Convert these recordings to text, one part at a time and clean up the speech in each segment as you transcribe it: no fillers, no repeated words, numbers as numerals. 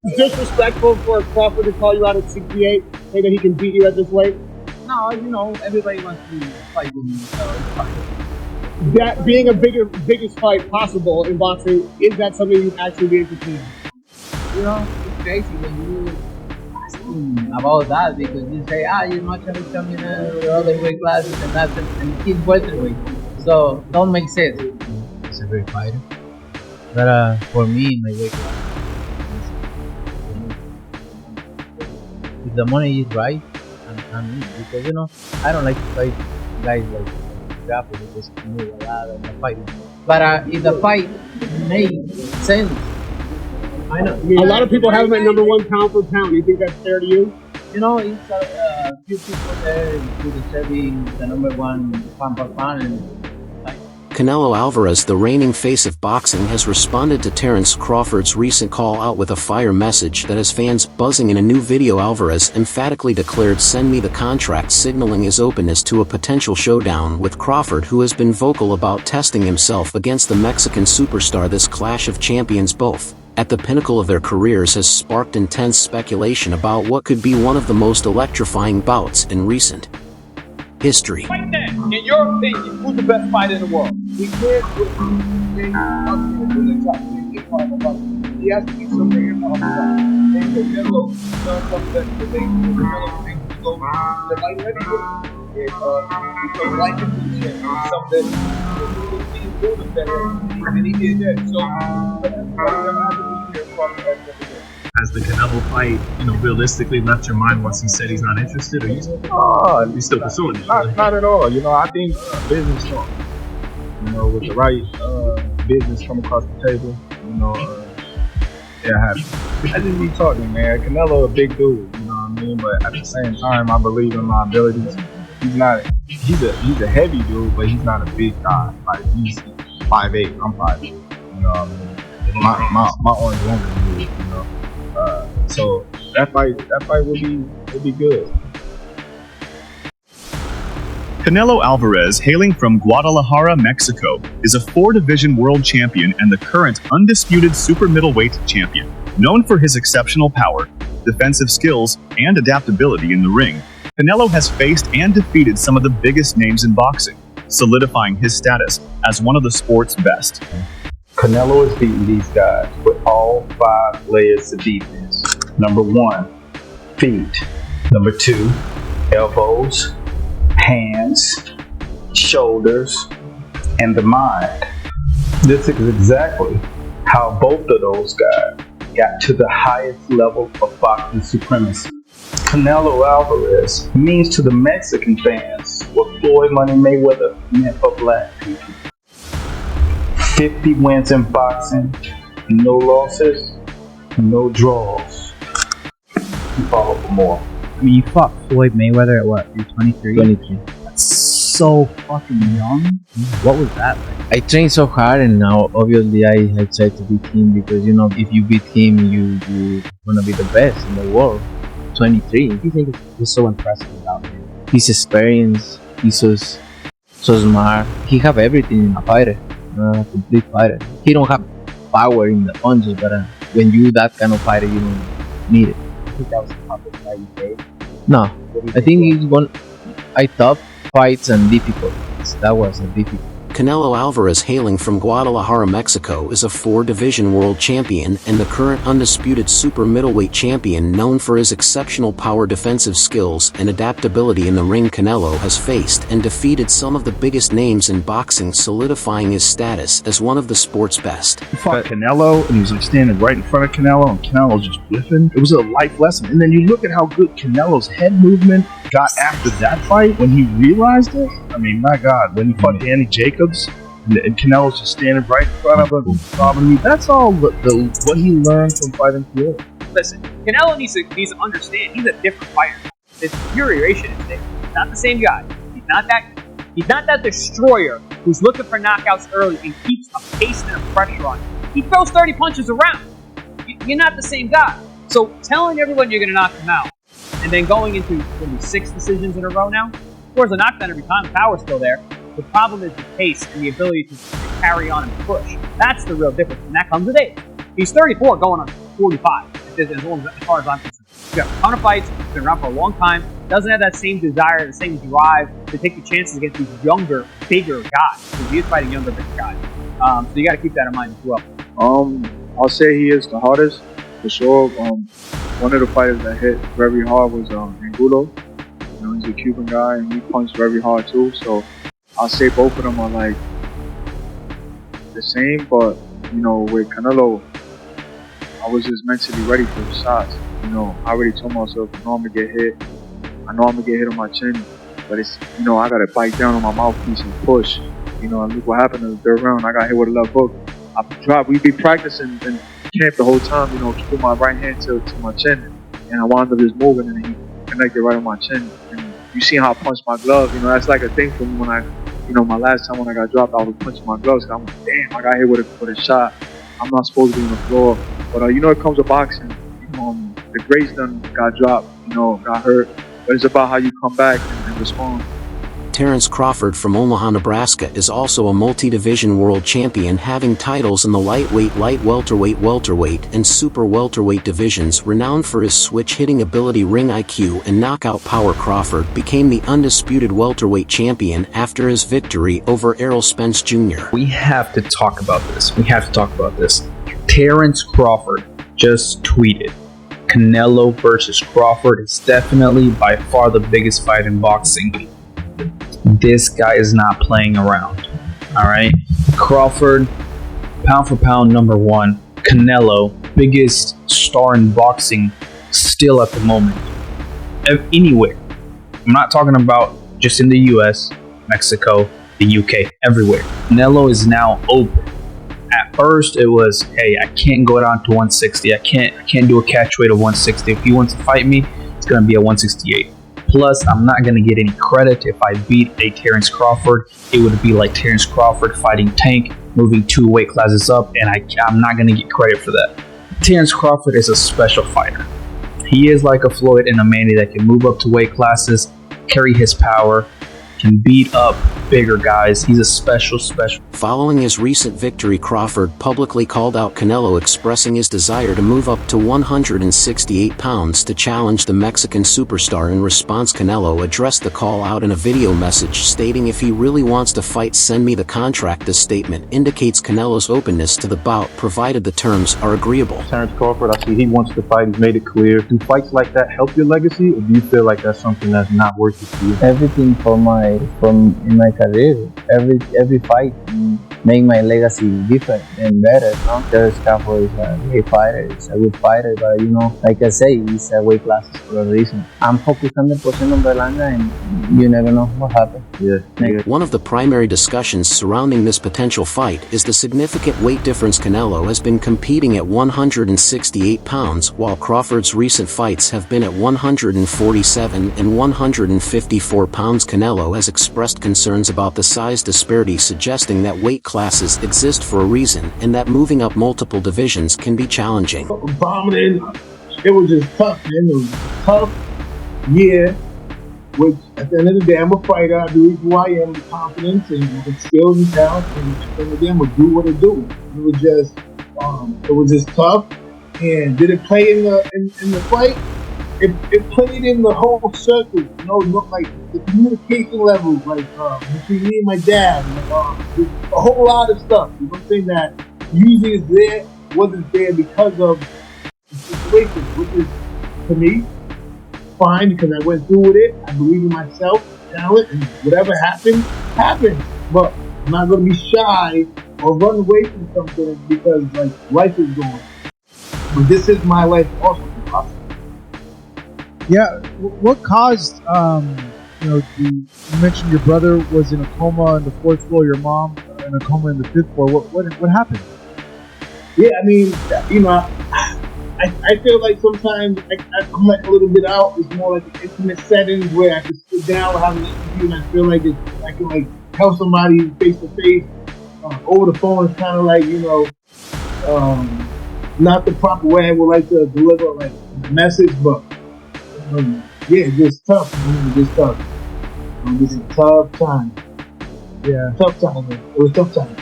It's disrespectful for Crawford to call you out at 68, say that he can beat you at this weight. No, everybody wants to fight with me, so it's fine. That being biggest fight possible in boxing, is that something you'd actually be interested in? It's crazy when you asking about that because you say, you're not going to come in with other weight classes and that's and he's welterweight. So don't make sense. He's a great fighter. But for me, my weight class, if the money is right, I'm in because I don't like to fight guys like grapple because you move a lot and the fight. But if the fight makes sense, I know. A lot of people have him at number 1 pound for pound. You think that's fair to you? It's a few people there including Chevy, the number 1 pound for pound. And Canelo Alvarez, the reigning face of boxing, has responded to Terence Crawford's recent call out with a fire message that has fans buzzing. In a new video, Alvarez emphatically declared, "Send me the contract," signaling his openness to a potential showdown with Crawford, who has been vocal about testing himself against the Mexican superstar. This clash of champions, both at the pinnacle of their careers, has sparked intense speculation about what could be one of the most electrifying bouts in recent history. Right then, in your opinion, who's the best fighter in the world? We can't put he has to be something in the and Canelo does something that they Canelo makes to go the light heavyweight. Because light heavyweight is something that he's doing better and he did that. So has the Canelo fight, realistically left your mind once he said he's not interested, or he's still pursuing it? Not at all. I think business talk. With the right business come across the table, happy. I just be talking, man. Canelo a big dude, you know what I mean? But at the same time, I believe in my abilities. He's a heavy dude, but he's not a big guy. Like he's 5'8", I'm 5'8", you know what I mean? My arm's longer than his, so that fight will be good. Canelo Alvarez, hailing from Guadalajara, Mexico, is a 4-division world champion and the current undisputed super middleweight champion. Known for his exceptional power, defensive skills, and adaptability in the ring, Canelo has faced and defeated some of the biggest names in boxing, solidifying his status as one of the sport's best. Canelo has beaten these guys with all 5 layers of defense. Number 1, feet. Number 2, elbows, hands, shoulders, and the mind. This is exactly how both of those guys got to the highest level of boxing supremacy. Canelo Alvarez means to the Mexican fans what Floyd Money Mayweather meant for black people. 50 wins in boxing, no losses, no draws. You follow for more. I mean, you fought Floyd Mayweather at what? You're 23? 23. That's so fucking young. What was that like? I trained so hard, and now obviously I tried to beat him because if you beat him, you're gonna be the best in the world. 23. What do you think is so impressive about him? His experience. He's so smart. He have everything in a fighter. A complete fighter. He don't have power in the punches, but when you that kind of fighter, you don't need it. I think that was the toughest fight you played. No, I think he's one. I tough fights and difficult. That was a difficult. Canelo Alvarez, hailing from Guadalajara, Mexico, is a 4-division world champion and the current undisputed super middleweight champion. Known for his exceptional power, defensive skills, and adaptability in the ring, Canelo has faced and defeated some of the biggest names in boxing, solidifying his status as one of the sport's best. He fought Canelo, and he was standing right in front of Canelo, and Canelo just whiffing. It was a life lesson. And then you look at how good Canelo's head movement got after that fight when he realized it. I mean, my God, when he fought Danny Jacobs, and Canelo's just standing right in front of him, robbing me. That's all what he learned from fighting Floyd. Listen, Canelo needs to understand he's a different fighter. His infuriation is different. He's not the same guy. He's not that destroyer who's looking for knockouts early and keeps a pace and a pressure on him. He throws 30 punches around. You're not the same guy. So telling everyone you're going to knock him out and then going into 6 decisions in a row now, of course, a knockdown every time, the power's still there. The problem is the pace and the ability to carry on and push. That's the real difference, and that comes with age. He's 34 going on 45. as far as I'm concerned. He's got a ton of fights, he's been around for a long time, doesn't have that same desire, the same drive to take the chances against these younger, bigger guys, because he is fighting younger, bigger guys. So you got to keep that in mind as well. I'll say he is the hardest, for sure. One of the fighters that hit very hard was Angulo. You know, he's a Cuban guy, and he punched very hard too. So I'll say both of them are like the same, but you know, with Canelo, I was just mentally ready for the shots. You know, I already told myself, I know I'm gonna get hit. I know I'm gonna get hit on my chin, but it's, you know, I gotta bite down on my mouthpiece and push. You know, and look what happened in the third round. I got hit with a left hook. We be practicing in camp the whole time, you know, keeping my right hand to my chin, and I wound up just moving, and he connected right on my chin. And you see how I punched my glove, you know, that's like a thing for me when I, you know, my last time when I got dropped, I was punching my gloves. I'm like, damn, I got hit with a shot. I'm not supposed to be on the floor, but you know, it comes with boxing. You know, the greats done got dropped, you know, got hurt, but it's about how you come back and respond. Terence Crawford from Omaha, Nebraska is also a multi-division world champion, having titles in the lightweight, light welterweight, and super welterweight divisions. Renowned for his switch-hitting ability, ring IQ, and knockout power, Crawford became the undisputed welterweight champion after his victory over Errol Spence Jr. We have to talk about this. Terence Crawford just tweeted, Canelo versus Crawford is definitely by far the biggest fight in boxing. This guy is not playing around. Alright? Crawford, pound for pound, number one. Canelo, biggest star in boxing still at the moment. Anywhere. I'm not talking about just in the US, Mexico, the UK, everywhere. Canelo is now open. At first it was, hey, I can't go down to 160. I can't do a catch weight of 160. If he wants to fight me, it's gonna be a 168. Plus, I'm not going to get any credit if I beat a Terence Crawford. It would be like Terence Crawford fighting Tank, moving 2 weight classes up, and I'm not going to get credit for that. Terence Crawford is a special fighter. He is like a Floyd and a Manny that can move up to weight classes, carry his power, can beat up bigger guys. He's a special. Following his recent victory, Crawford publicly called out Canelo, expressing his desire to move up to 168 pounds to challenge the Mexican superstar. In response, Canelo addressed the call out in a video message, stating, if he really wants to fight, send me the contract. This statement indicates Canelo's openness to the bout, provided the terms are agreeable. Terence Crawford, I see he wants to fight. He's made it clear. Do fights like that help your legacy, or do you feel like that's something that's not worth it for you? Everything from in my career, every fight make my legacy different and better. No? Terence Crawford is a great fighter. He's a good fighter, but you know, like I say, he's a weight classes for a reason. I'm focused 100% on Berlanga, and you never know what happens. Yeah. One of the primary discussions surrounding this potential fight is the significant weight difference. Canelo has been competing at 168 pounds, while Crawford's recent fights have been at 147 and 154 pounds. Canelo has expressed concerns about the size disparity, suggesting that weight classes exist for a reason and that moving up multiple divisions can be challenging. Vomiting. It was just tough, man. It was a tough year, which at the end of the day, I'm a fighter. I do who I am with confidence and with skills and talent, and at the end of the day, I'm going to do what I do. It was just tough. And did it play in the fight? It played in the whole circle, you know, like the communication level, like between me and my dad, a whole lot of stuff. You know what I'm saying? That usually is there, wasn't there because of the situation, which is, to me, fine, because I went through with it. I believe in myself, talent, and whatever happened, happened. But I'm not going to be shy or run away from something because, like, life is going. But this is my life also. Yeah, what caused, you mentioned your brother was in a coma on the 4th floor, your mom in a coma in the 5th floor. What happened? Yeah, I mean, you know, I feel like sometimes I'm like a little bit out. It's more like an intimate settings where I can sit down and have an interview, and I feel like I can like help somebody face to face. Over the phone is kind of like, you know, not the proper way I would like to deliver like a message, but yeah, it's just tough. It's just tough. It's a tough time. Yeah, tough time. Man. It was a tough time.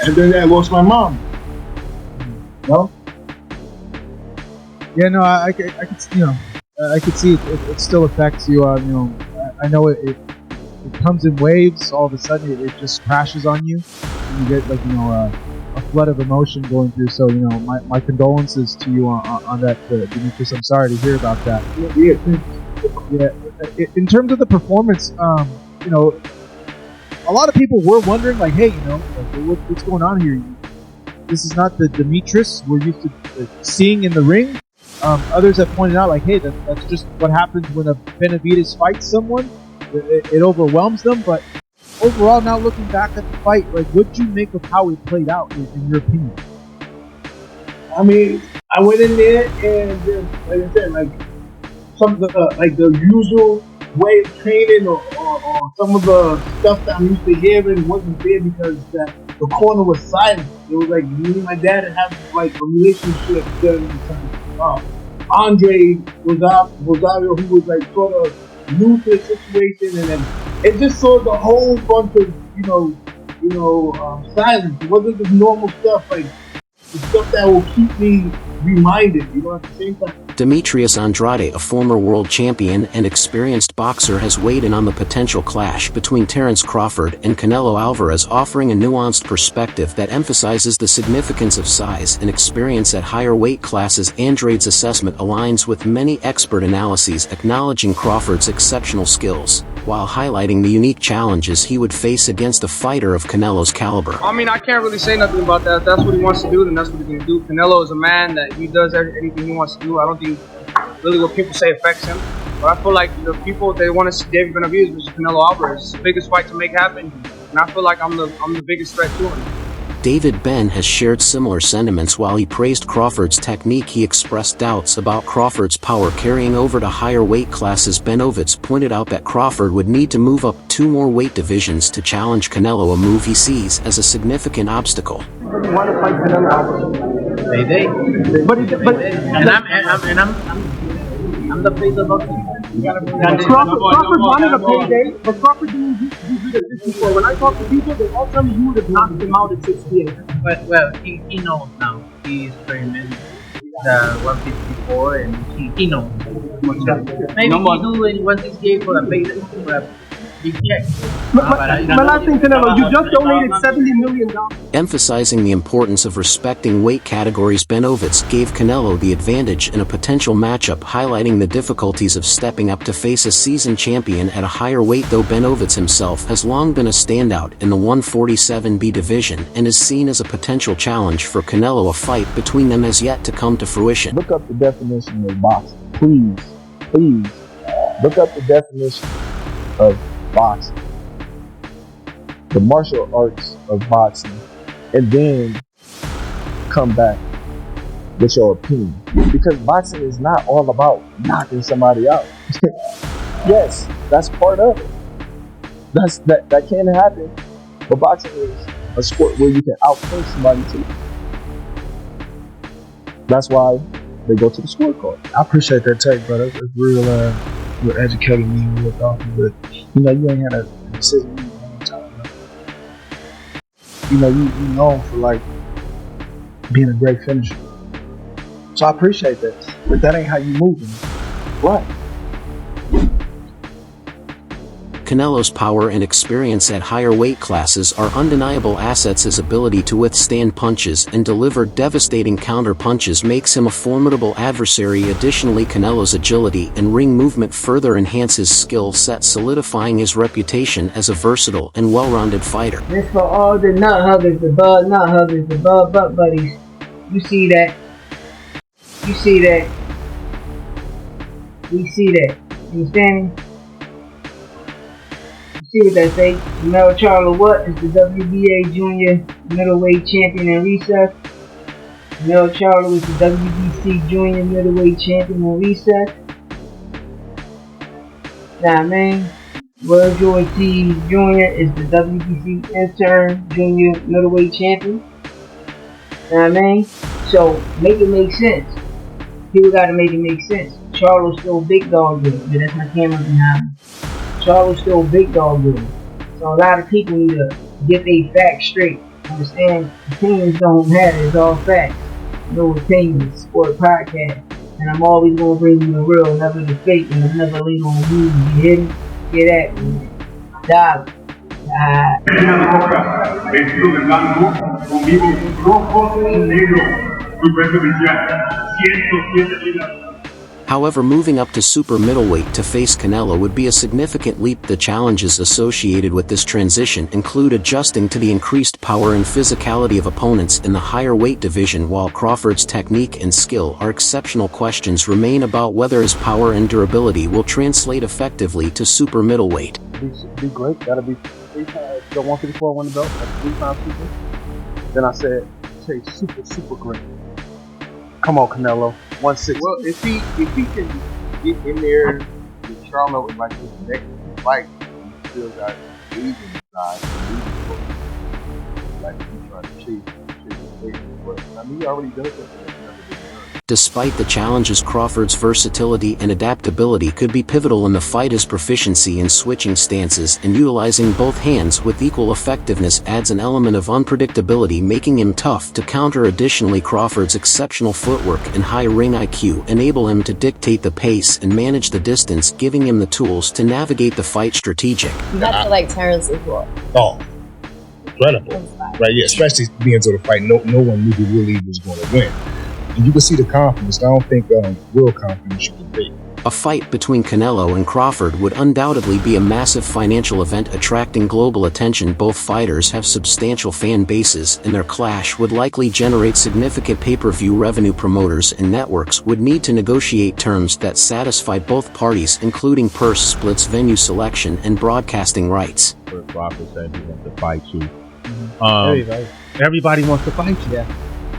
And then I lost my mom. You know? Yeah, no, I could, I could see it still affects you. I know it comes in waves. All of a sudden, it just crashes on you, and you get like a flood of emotion going through. So my condolences to you on that, Demetrius. I'm sorry to hear about that. Yeah, in terms of the performance, a lot of people were wondering, like, hey, what's going on here? This is not the Demetrius we're used to seeing in the ring. Others have pointed out, like, hey, that's just what happens when a Benavidez fights someone. It overwhelms them. But overall, now looking back at the fight, like, what'd you make of how it played out, in your opinion? I mean, I went in there and just, like I said, like some of the usual way of training or some of the stuff that I'm used to hearing wasn't there because the corner was silent. It was like me and my dad had like a relationship during the time. Andre Rosario, who was like sort of new to the situation, and then it just saw the whole bunch of silence. It wasn't the normal stuff like the stuff that will keep me reminded. At the same time. Demetrius Andrade, a former world champion and experienced boxer, has weighed in on the potential clash between Terence Crawford and Canelo Alvarez, offering a nuanced perspective that emphasizes the significance of size and experience at higher weight classes. Andrade's assessment aligns with many expert analyses, acknowledging Crawford's exceptional skills, while highlighting the unique challenges he would face against a fighter of Canelo's caliber. I mean, I can't really say nothing about that. If that's what he wants to do, then that's what he's going to do. Canelo is a man that he does anything he wants to do. I don't think really what people say affects him. But I feel like the people, they want to see David Benavidez versus Canelo Alvarez. It's the biggest fight to make happen. And I feel like I'm the biggest threat to him. David Ben has shared similar sentiments. While he praised Crawford's technique, he expressed doubts about Crawford's power carrying over to higher weight classes. Benovitz pointed out that Crawford would need to move up 2 more weight divisions to challenge Canelo, a move he sees as a significant obstacle. Want to fight Canelo Alvarez? I'm the face of boxing. Crawford wanted a payday, but Crawford didn't do this before. When I talk to people, they all tell me you would have knocked him out at 68. Well, he knows now. He's experienced the 154, and he knows. Maybe he do in 168 for a payday, for a big check. But last thing, Canelo, you just donated $70 million. Emphasizing the importance of respecting weight categories, Benovitz gave Canelo the advantage in a potential matchup, highlighting the difficulties of stepping up to face a seasoned champion at a higher weight. Though Benovitz himself has long been a standout in the 147B division and is seen as a potential challenge for Canelo, a fight between them has yet to come to fruition. Look up the definition of boxing. Please. Look up the definition of boxing. The martial arts of boxing. And then come back with your opinion. Because boxing is not all about knocking somebody out. Yes, that's part of it. That can happen. But boxing is a sport where you can outpunch somebody too. That's why they go to the scorecard. I appreciate that take, bro. That's real educated me and real thoughtful. But you ain't had a decision in a long time. You known for like being a great finisher. So I appreciate that. But that ain't how you moving. Right. Canelo's power and experience at higher weight classes are undeniable assets. His ability to withstand punches and deliver devastating counter punches makes him a formidable adversary. Additionally, Canelo's agility and ring movement further enhance his skill set, solidifying his reputation as a versatile and well-rounded fighter. This for all the nut huggers, the butt buddies. You see that? We see that. You understand me? See what that say? Mel Charlo what is the WBA junior middleweight champion in recess. Mel Charlo is the WBC junior middleweight champion in recess. Nah, man. Virgil Ortiz Jr. is the WBC intern junior middleweight champion. Nah, man. So make it make sense. People gotta make it make sense. Charlo's still big dog there. Yeah, that's my camera behind me. Charlo's still big dog with him. So a lot of people need to get their facts straight. Understand, opinions don't matter, it's all facts. No opinions, sport podcast. And I'm always gonna bring you the real, never the fake, and I'm never late on the news. You hear me? Get at me. Dog. Vestido de blanco, conmigo rojo y negro. Su peso oficial, 107 libras. However, moving up to super middleweight to face Canelo would be a significant leap. The challenges associated with this transition include adjusting to the increased power and physicality of opponents in the higher weight division. While Crawford's technique and skill are exceptional, questions remain about whether his power and durability will translate effectively to super middleweight. Be great. Gotta be 3 times. Go 154, win the belt. That's 3 times super. Then I said, say super great. Come on, Canelo. 160. Well, if he can get in there with Charlo in like his next fight, he still got Asian side like he's trying to chase. But I mean, he already does that. Despite the challenges, Crawford's versatility and adaptability could be pivotal in the fight. His proficiency in switching stances and utilizing both hands with equal effectiveness adds an element of unpredictability, making him tough to counter. Additionally, Crawford's exceptional footwork and high ring IQ enable him to dictate the pace and manage the distance, giving him the tools to navigate the fight strategic. You have to like Terence as well. Oh, incredible. Right, yeah, especially being into the fight, no one knew who really was going to win. And you can see the confidence. I don't think real confidence you can take. A fight between Canelo and Crawford would undoubtedly be a massive financial event, attracting global attention. Both fighters have substantial fan bases, and their clash would likely generate significant pay-per-view revenue. Promoters and networks would need to negotiate terms that satisfy both parties, including purse splits, venue selection, and broadcasting rights. Crawford said he wants to fight you. Everybody wants to fight you. Yeah.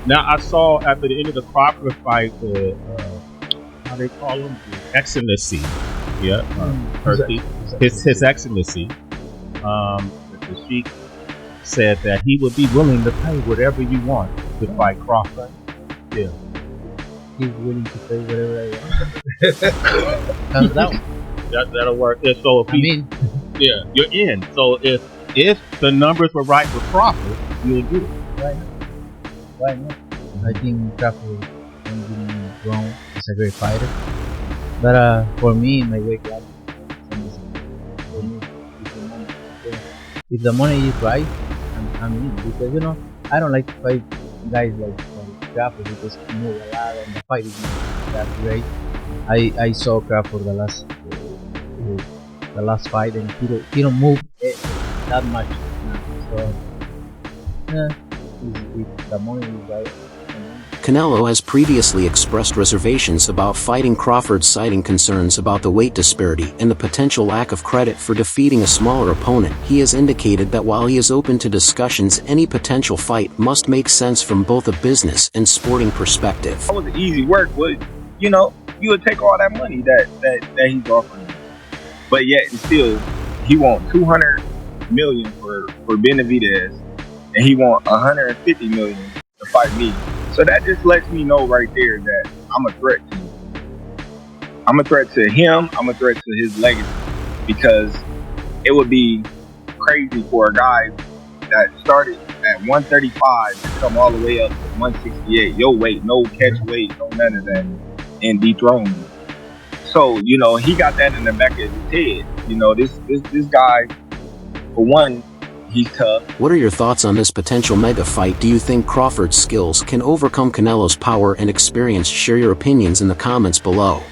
Now, I saw after the end of the Crawford fight, how they call him? Excellency. Yeah. His Excellency. The Sheik said that he would be willing to pay whatever you want to fight Crawford. Yeah. He's willing to pay whatever I want. Hands down. That'll work. Yeah, so if yeah, you're in. So if the numbers were right with Crawford, you'll do it. Why not? I think Crawford can be wrong. He's a great fighter. But for me, my weight class, if the money is right, I'm in. Because I don't like to fight guys like Crawford because he moves a lot and the fight is not that great. I saw Crawford the last fight and he don't move that much. So if the money is right. Canelo has previously expressed reservations about fighting Crawford, citing concerns about the weight disparity and the potential lack of credit for defeating a smaller opponent. He has indicated that while he is open to discussions, any potential fight must make sense from both a business and sporting perspective. That was an easy work, but you would take all that money that he's offering, but yet and still he want $200 million for Benavidez, and he want $150 million to fight me. So that just lets me know right there that I'm a threat to him. I'm a threat to him. I'm a threat to his legacy, because it would be crazy for a guy that started at 135 to come all the way up to 168. Your weight, no catch weight, no none of that, and dethrone me. So he got that in the back of his head. This guy, for one, he's tough. What are your thoughts on this potential mega fight? Do you think Crawford's skills can overcome Canelo's power and experience? Share your opinions in the comments below.